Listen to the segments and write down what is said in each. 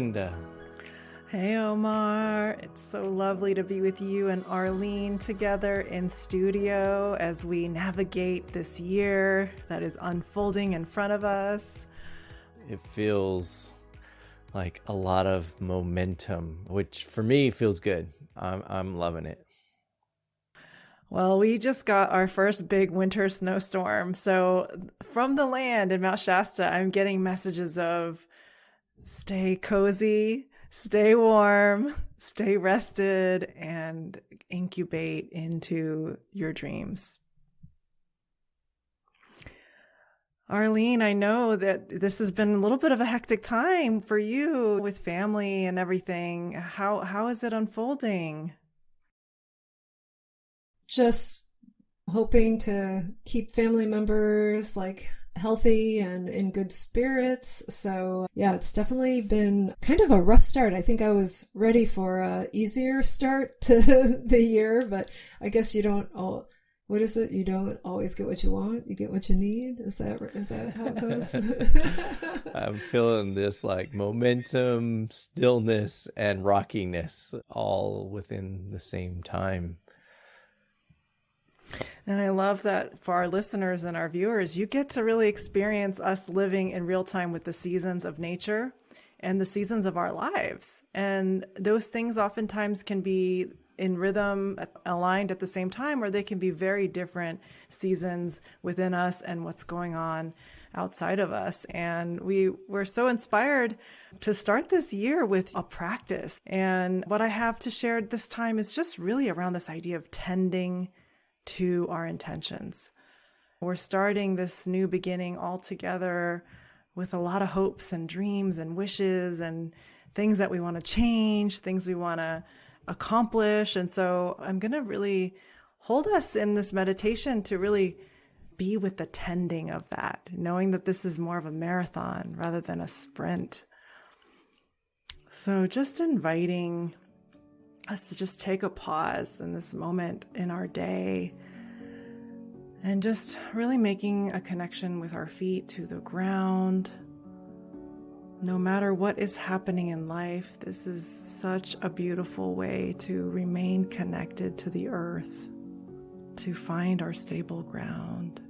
Linda. Hey Omar, it's so lovely to be with you and Arlene together in studio as we navigate this year that is unfolding in front of us. It feels like a lot of momentum, which for me feels good. I'm loving it. Well, we just got our first big winter snowstorm. So from the land in Mount Shasta, I'm getting messages of stay cozy, stay warm, stay rested, and incubate into your dreams. Arlene, I know that this has been a little bit of a hectic time for you with family and everything. How is it unfolding? Just hoping to keep family members healthy and in good spirits. So yeah, it's definitely been kind of a rough start. I think I was ready for a easier start to the year, but I guess you don't what is it? You don't always get what you want. You get what you need. Is that how it goes? I'm feeling this momentum, stillness, and rockiness all within the same time. And I love that for our listeners and our viewers, you get to really experience us living in real time with the seasons of nature and the seasons of our lives. And those things oftentimes can be in rhythm, aligned at the same time, or they can be very different seasons within us and what's going on outside of us. And we were so inspired to start this year with a practice. And what I have to share this time is just really around this idea of tending to our intentions. We're starting this new beginning all together with a lot of hopes and dreams and wishes and things that we want to change, things we want to accomplish. And so I'm going to really hold us in this meditation to really be with the tending of that, knowing that this is more of a marathon rather than a sprint. So just inviting us to just take a pause in this moment in our day and just really making a connection with our feet to the ground. No matter what is happening in life, this is such a beautiful way to remain connected to the earth, to find our stable ground.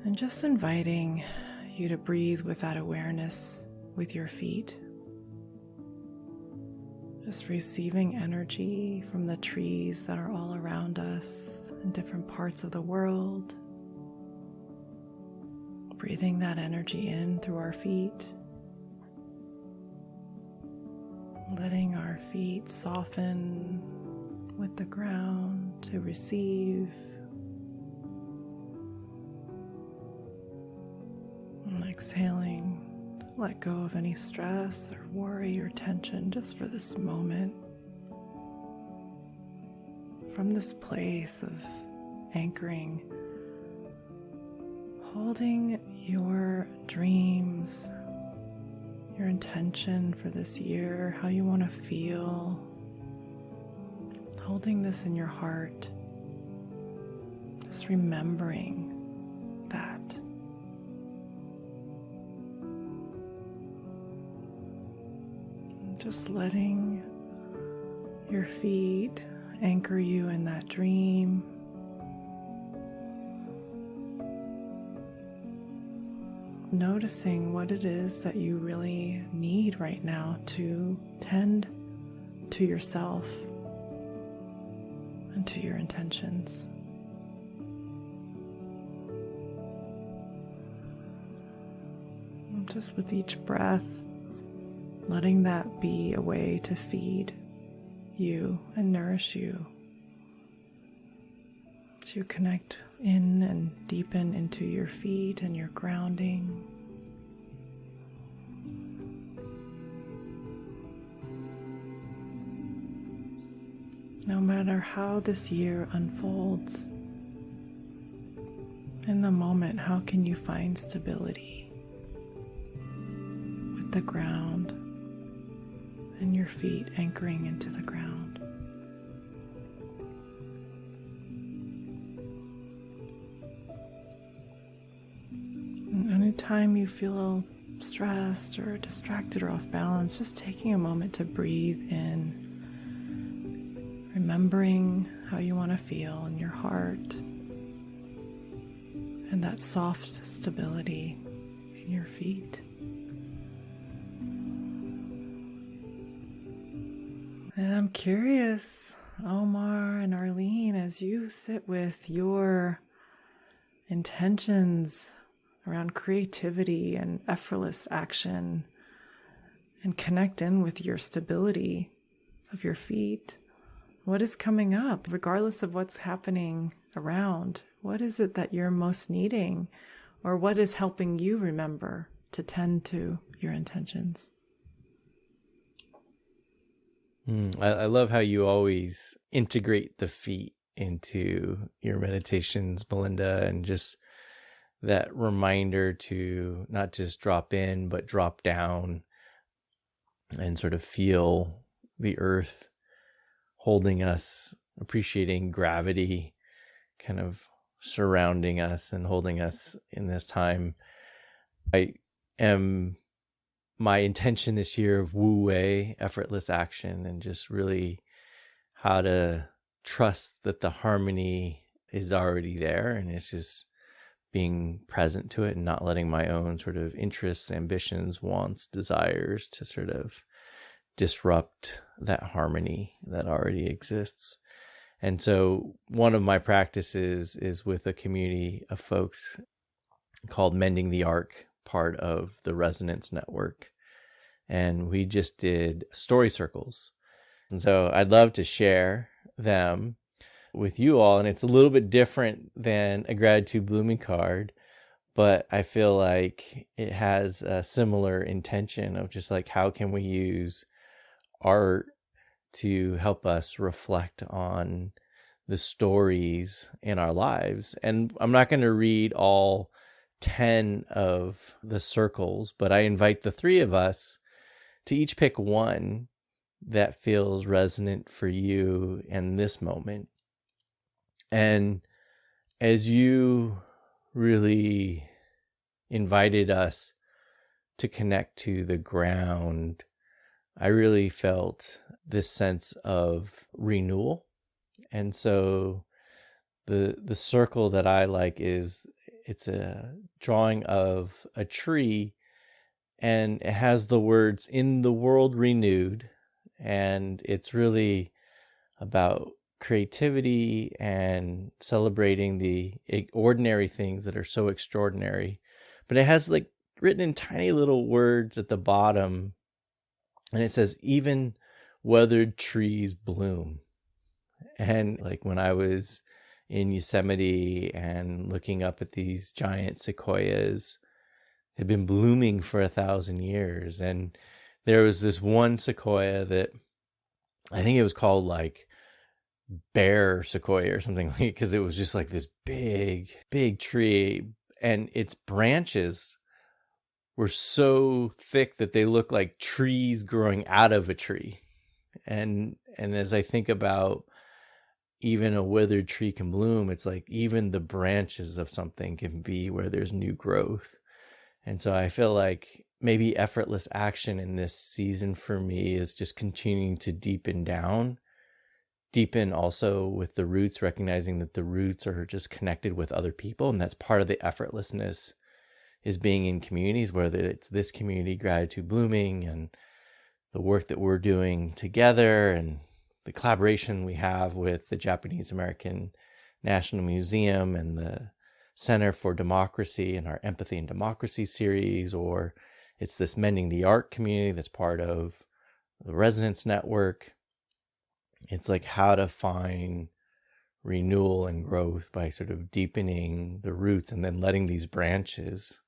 And just inviting you to breathe with that awareness with your feet. Just receiving energy from the trees that are all around us in different parts of the world. Breathing that energy in through our feet. Letting our feet soften with the ground to receive. And exhaling. Let go of any stress or worry or tension just for this moment. From this place of anchoring, holding your dreams, your intention for this year, how you want to feel, holding this in your heart, just remembering that. Just letting your feet anchor you in that dream. Noticing what it is that you really need right now to tend to yourself and to your intentions. And just with each breath, letting that be a way to feed you and nourish you, to connect in and deepen into your feet and your grounding. No matter how this year unfolds, in the moment, how can you find stability with the ground and your feet anchoring into the ground? And anytime you feel stressed or distracted or off balance, just taking a moment to breathe in, remembering how you want to feel in your heart and that soft stability in your feet. And I'm curious, Omar and Arlene, as you sit with your intentions around creativity and effortless action and connect in with your stability of your feet, what is coming up, regardless of what's happening around? What is it that you're most needing, or what is helping you remember to tend to your intentions? I love how you always integrate the feet into your meditations, Belinda, and just that reminder to not just drop in, but drop down and sort of feel the earth holding us, appreciating gravity kind of surrounding us and holding us in this time. My intention this year of Wu Wei, effortless action, and just really how to trust that the harmony is already there, and it's just being present to it and not letting my own sort of interests, ambitions, wants, desires to sort of disrupt that harmony that already exists. And so one of my practices is with a community of folks called Mending the Arc, part of the Resonance Network. And we just did story circles. And so I'd love to share them with you all. And it's a little bit different than a gratitude blooming card, but I feel like it has a similar intention of just like, how can we use art to help us reflect on the stories in our lives? And I'm not going to read all 10 of the circles, but I invite the three of us to each pick one that feels resonant for you in this moment. And as you really invited us to connect to the ground, I really felt this sense of renewal. And so the circle that I like is, it's a drawing of a tree, and it has the words "in the world renewed." And it's really about creativity and celebrating the ordinary things that are so extraordinary. But it has like written in tiny little words at the bottom, and it says, "Even weathered trees bloom." And like when I was in Yosemite and looking up at these giant sequoias, they've been blooming for 1,000 years. And there was this one sequoia that I think it was called like bear sequoia or something, because it was just like this big, big tree, and its branches were so thick that they look like trees growing out of a tree. And as I think about even a withered tree can bloom, it's like even the branches of something can be where there's new growth. And so I feel like maybe effortless action in this season for me is just continuing to deepen also with the roots, recognizing that the roots are just connected with other people. And that's part of the effortlessness, is being in communities, whether it's this community, Gratitude Blooming, and the work that we're doing together, and the collaboration we have with the Japanese American National Museum and the Center for Democracy and our Empathy and Democracy series, or it's this Mending the Arc community that's part of the Resonance Network. It's like how to find renewal and growth by sort of deepening the roots and then letting these branches,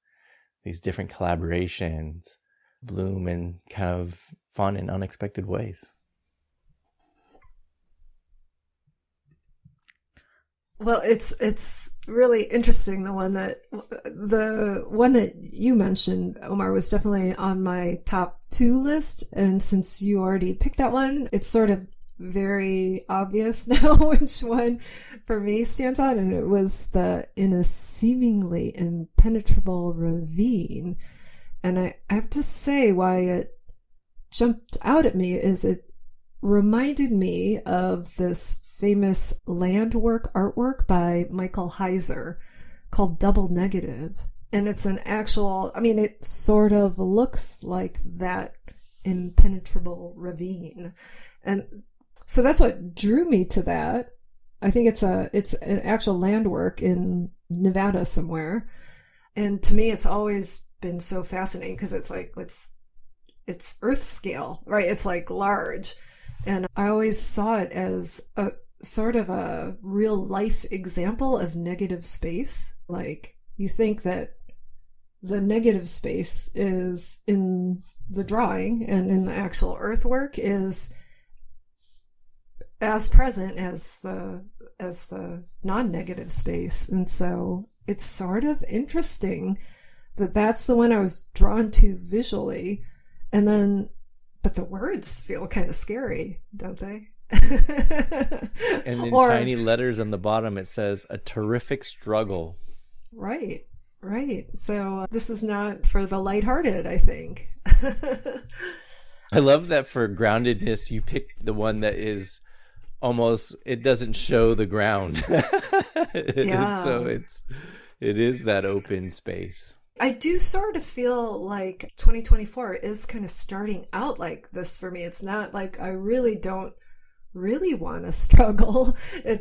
these different collaborations, bloom in kind of fun and unexpected ways. Well, it's really interesting. The one that you mentioned, Omar, was definitely on my top 2 list. And since you already picked that one, it's sort of very obvious now which one for me stands out. And it was the "in a seemingly impenetrable ravine." And I have to say why it jumped out at me is it reminded me of this famous land work artwork by Michael Heiser called Double Negative. And it's an actual, I mean, it sort of looks like that impenetrable ravine. And so that's what drew me to that. I think it's an actual land work in Nevada somewhere. And to me, it's always been so fascinating because it's like, it's earth scale, right? It's like large. And I always saw it as a sort of a real life example of negative space. Like you think that the negative space is in the drawing and in the actual earthwork is as present as the non-negative space. And so it's sort of interesting that that's the one I was drawn to visually. And then, but the words feel kind of scary, don't they? And in tiny letters on the bottom, it says, a terrific struggle. Right. So this is not for the lighthearted, I think. I love that for groundedness, you picked the one that is almost, it doesn't show the ground. Yeah. So it is that open space. I do sort of feel like 2024 is kind of starting out like this for me. It's not like I really don't really want to struggle,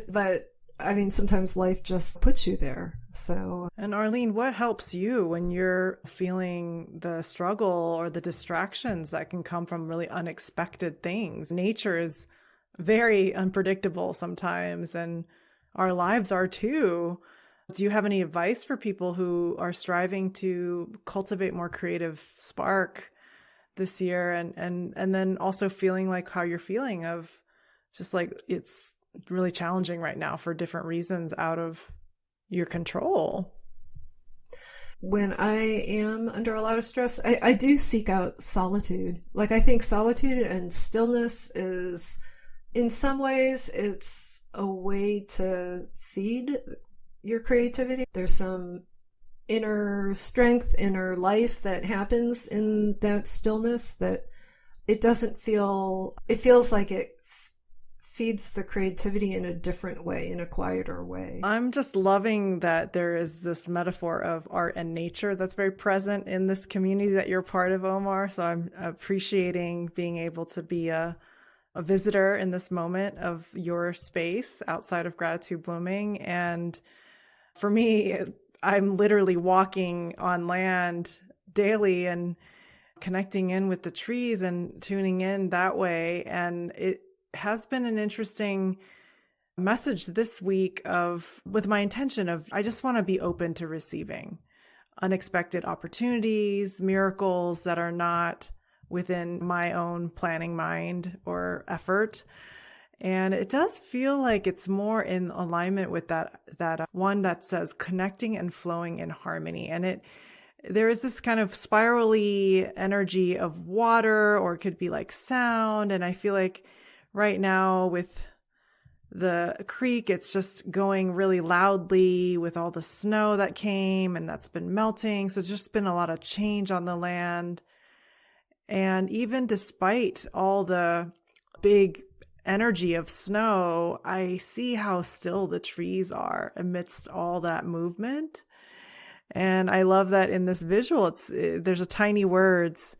but I mean, sometimes life just puts you there. So, and Arlene, what helps you when you're feeling the struggle or the distractions that can come from really unexpected things? Nature is very unpredictable sometimes, and our lives are too. Do you have any advice for people who are striving to cultivate more creative spark this year, and then also feeling like how you're feeling of just like it's really challenging right now for different reasons out of your control? When I am under a lot of stress, I do seek out solitude. Like I think solitude and stillness is, in some ways, it's a way to feed your creativity. There's some inner strength, inner life that happens in that stillness that it feels like it feeds the creativity in a different way, in a quieter way. I'm just loving that there is this metaphor of art and nature that's very present in this community that you're part of, Omar. So I'm appreciating being able to be a visitor in this moment of your space outside of Gratitude Blooming. And for me, I'm literally walking on land daily and connecting in with the trees and tuning in that way. And it has been an interesting message this week with my intention of, I just want to be open to receiving unexpected opportunities, miracles that are not within my own planning mind or effort. And it does feel like it's more in alignment with that one that says connecting and flowing in harmony. And there is this kind of spirally energy of water, or it could be like sound. And I feel like right now with the creek, it's just going really loudly with all the snow that came and that's been melting. So it's just been a lot of change on the land. And even despite all the big energy of snow, I see how still the trees are amidst all that movement. And I love that in this visual, there's a tiny words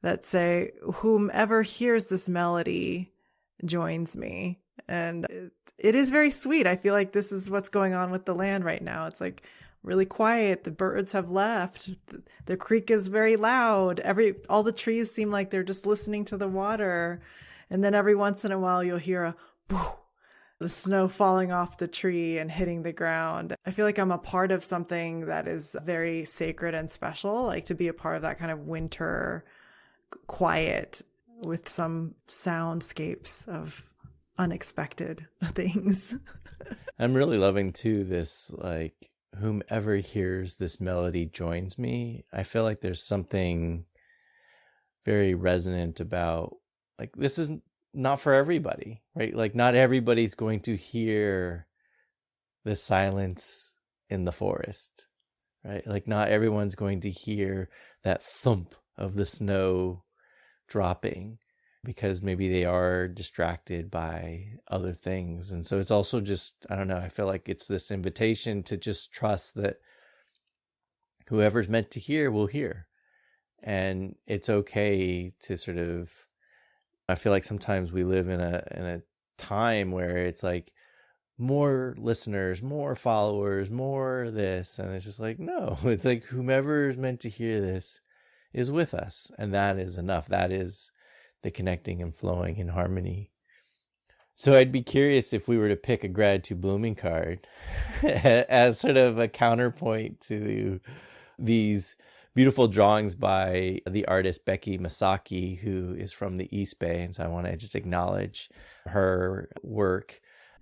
that say, whomever hears this melody joins me. And it is very sweet. I feel like this is what's going on with the land right now. It's like really quiet. The birds have left. The creek is very loud. All the trees seem like they're just listening to the water. And then every once in a while you'll hear a boo, the snow falling off the tree and hitting the ground. I feel like I'm a part of something that is very sacred and special, like to be a part of that kind of winter quiet with some soundscapes of unexpected things. I'm really loving too this, like, whomever hears this melody joins me. I feel like there's something very resonant about, like, this is not for everybody, right? Like, not everybody's going to hear the silence in the forest, right? Like not everyone's going to hear that thump of the snow dropping because maybe they are distracted by other things. And so it's also just, I don't know, I feel like it's this invitation to just trust that whoever's meant to hear will hear. And it's okay to sort of, I feel like sometimes we live in a time where it's like more listeners, more followers, more this. And it's just like, no, it's like whomever is meant to hear this is with us. And that is enough. That is the connecting and flowing in harmony. So I'd be curious if we were to pick a gratitude blooming card as sort of a counterpoint to these beautiful drawings by the artist Beckie Masaki, who is from the East Bay. And so I want to just acknowledge her work.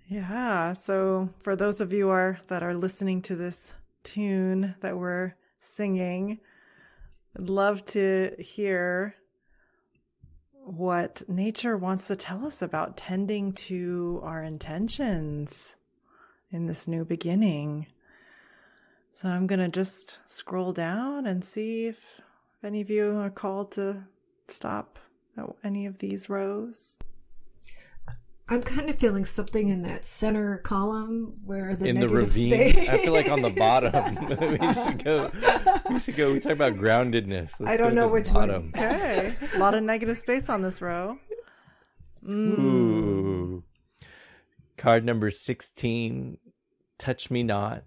Yeah. So for those of you that are listening to this tune that we're singing, I'd love to hear what nature wants to tell us about tending to our intentions in this new beginning. So I'm going to just scroll down and see if any of you are called to stop at any of these rows. I'm kind of feeling something in that center column where the in the negative ravine. space. I feel like on the bottom. We should go. We talk about groundedness. I don't know which one. Okay. A lot of negative space on this row. Ooh. Card number 16, Touch Me Not,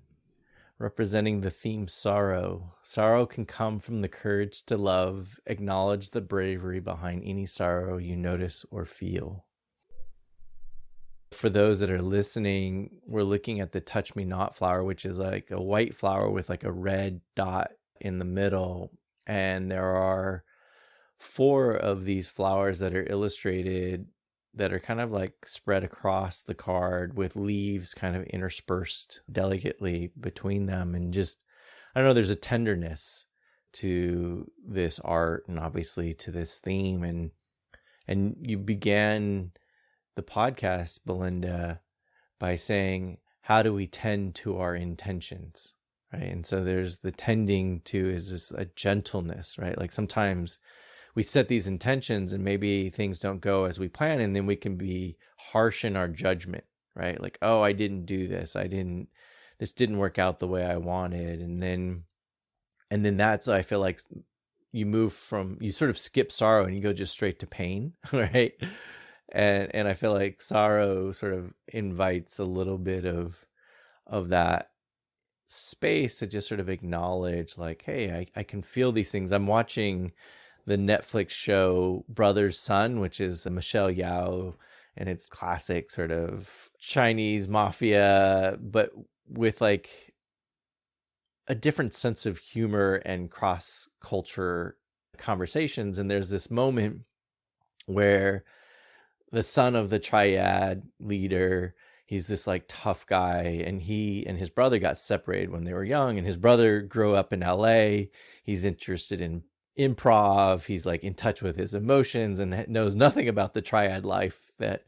representing the theme sorrow. Sorrow can come from the courage to love. Acknowledge the bravery behind any sorrow you notice or feel. For those that are listening, we're looking at the Touch Me Not flower, which is like a white flower with like a red dot in the middle. And there are 4 of these flowers that are illustrated that are kind of like spread across the card with leaves kind of interspersed delicately between them. And just, I don't know, there's a tenderness to this art and obviously to this theme. And you began the podcast, Belinda, by saying, how do we tend to our intentions, right? And so there's the tending to is just a gentleness, right? Like sometimes we set these intentions and maybe things don't go as we plan, and then we can be harsh in our judgment, right? Like, oh, I didn't do this. This didn't work out the way I wanted. And then that's, I feel like you sort of skip sorrow and you go just straight to pain, right? And I feel like sorrow sort of invites a little bit of that space to just sort of acknowledge like, hey, I can feel these things. I'm watching the Netflix show Brother's Son, which is Michelle Yeoh, and it's classic sort of Chinese mafia, but with like a different sense of humor and cross-culture conversations. And there's this moment where the son of the triad leader, he's this like tough guy, and he and his brother got separated when they were young, and his brother grew up in LA. He's interested in improv. He's like in touch with his emotions and knows nothing about the triad life that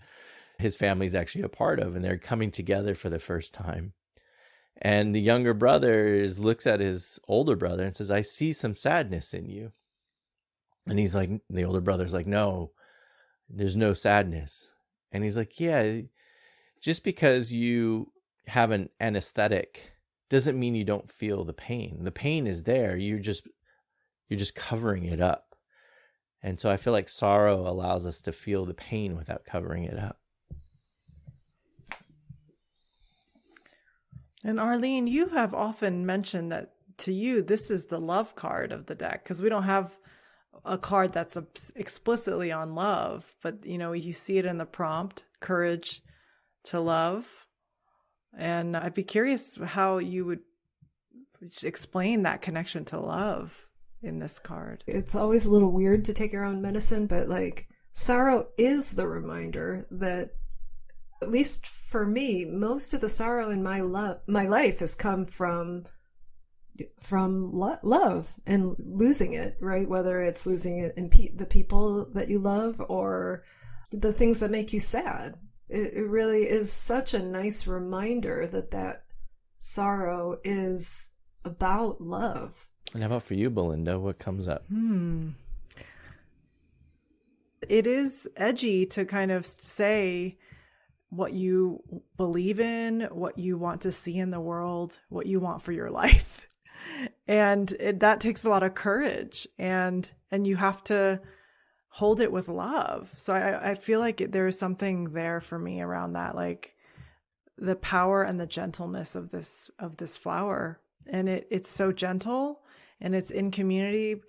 his family's actually a part of. And they're coming together for the first time. And the younger brother looks at his older brother and says, I see some sadness in you. And he's like, the older brother's like, no, there's no sadness. And he's like, yeah, just because you have an anesthetic doesn't mean you don't feel the pain. The pain is there. You're just covering it up. And so I feel like sorrow allows us to feel the pain without covering it up. And Arlene, you have often mentioned that to you, this is the love card of the deck, because we don't have a card that's explicitly on love, but you see it in the prompt, courage to love. And I'd be curious how you would explain that connection to love in this card. It's always a little weird to take your own medicine, but like sorrow is the reminder that, at least for me, most of the sorrow in my life has come from love and losing it, right? Whether it's losing it in the people that you love or the things that make you sad. It really is such a nice reminder that sorrow is about love. And how about for you, Belinda? What comes up? It is edgy to kind of say what you believe in, what you want to see in the world, what you want for your life. And that takes a lot of courage, and you have to hold it with love. So I feel like there is something there for me around that, like the power and the gentleness of this flower. And it's so gentle, and it's in community,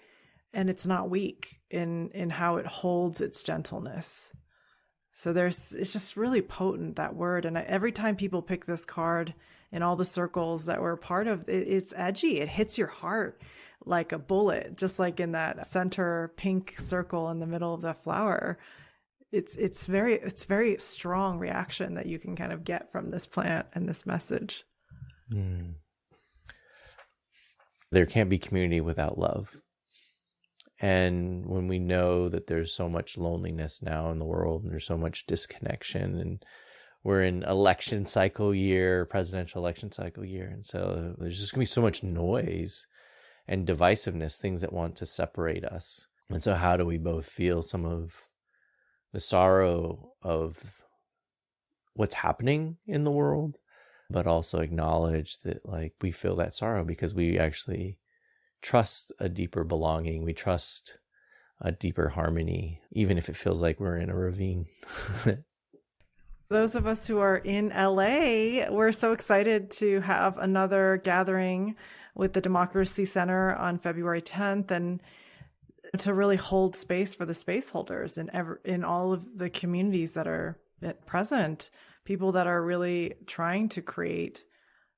and it's not weak in how it holds its gentleness. So it's just really potent, that word. And every time people pick this card in all the circles that we're part of, it's edgy. It hits your heart like a bullet, just like in that center pink circle in the middle of the flower. It's very strong reaction that you can kind of get from this plant and this message. There can't be community without love. And when we know that there's so much loneliness now in the world, and there's so much disconnection, and we're in election cycle year, presidential election cycle year. And so there's just gonna be so much noise and divisiveness, things that want to separate us. And so how do we both feel some of the sorrow of what's happening in the world, but also acknowledge that, like, we feel that sorrow because we actually trust a deeper belonging. We trust a deeper harmony, even if it feels like we're in a ravine. Those of us who are in LA, we're so excited to have another gathering with the Democracy Center on February 10th, and to really hold space for the space holders in all of the communities that are present, people that are really trying to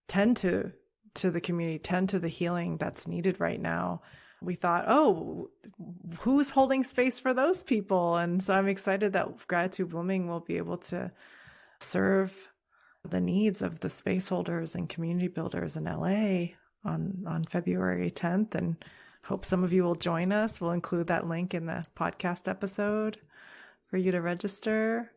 tend to the community, tend to the healing that's needed right now. We thought, oh, who's holding space for those people? And so I'm excited that Gratitude Blooming will be able to serve the needs of the space holders and community builders in LA on February 10th, and hope some of you will join us. We'll include that link in the podcast episode for you to register.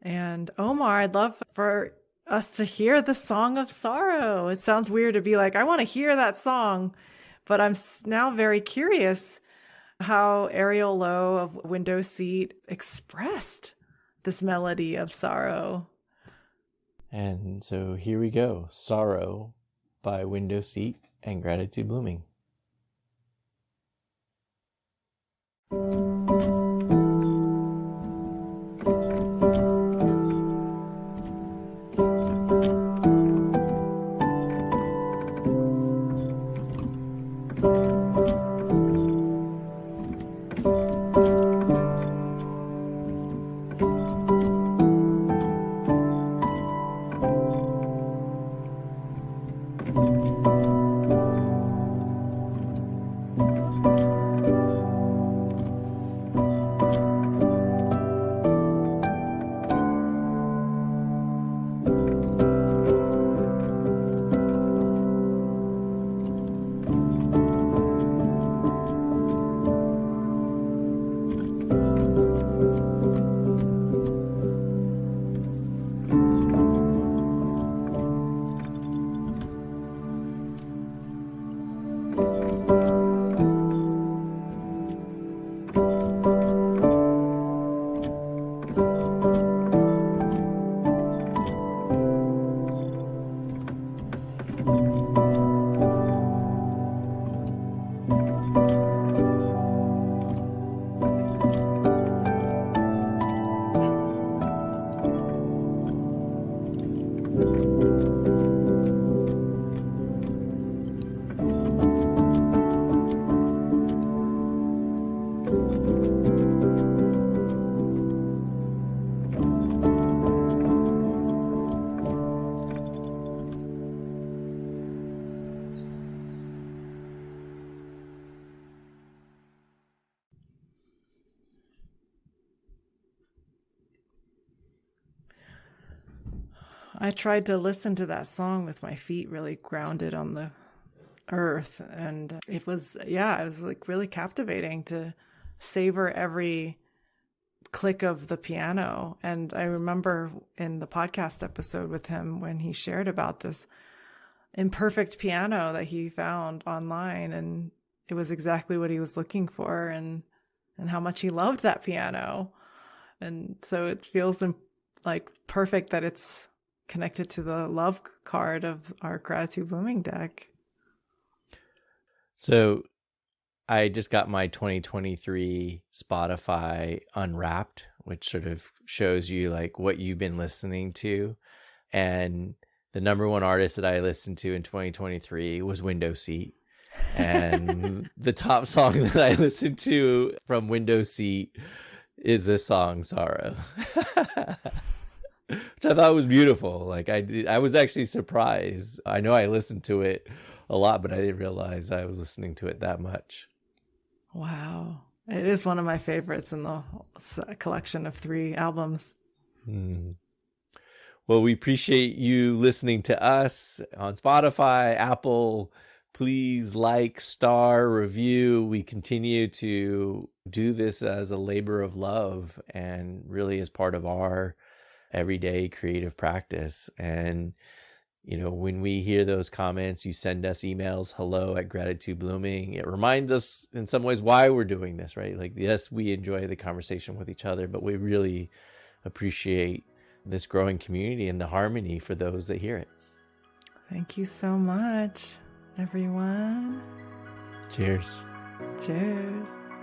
And Omar, I'd love for us to hear the Song of Sorrow. It sounds weird to be like, I want to hear that song, but I'm now very curious how Ariel Lowe of Window Seat expressed this melody of sorrow. And so here we go. Sorrow by Window Seat and Gratitude Blooming. I tried to listen to that song with my feet really grounded on the earth. And it was like really captivating to savor every click of the piano. And I remember in the podcast episode with him when he shared about this imperfect piano that he found online, and it was exactly what he was looking for, and how much he loved that piano. And so it feels like perfect that it's connected to the love card of our gratitude blooming deck. So I just got my 2023 Spotify Unwrapped, which sort of shows you like what you've been listening to. And the number one artist that I listened to in 2023 was Window Seat. And the top song that I listened to from Window Seat is this song, Sorrow. Which I thought was beautiful. Like I was actually surprised. I know I listened to it a lot, but I didn't realize I was listening to it that much. Wow. It is one of my favorites in the collection of 3 albums. Well, we appreciate you listening to us on Spotify, Apple. Please like, star, review. We continue to do this as a labor of love and really as part of our everyday creative practice. And you know, when we hear those comments, you send us emails, hello@gratitudeblooming. It reminds us in some ways why we're doing this, right? Like, yes, we enjoy the conversation with each other, but we really appreciate this growing community and the harmony for those that hear it. Thank you so much, everyone. Cheers. Cheers.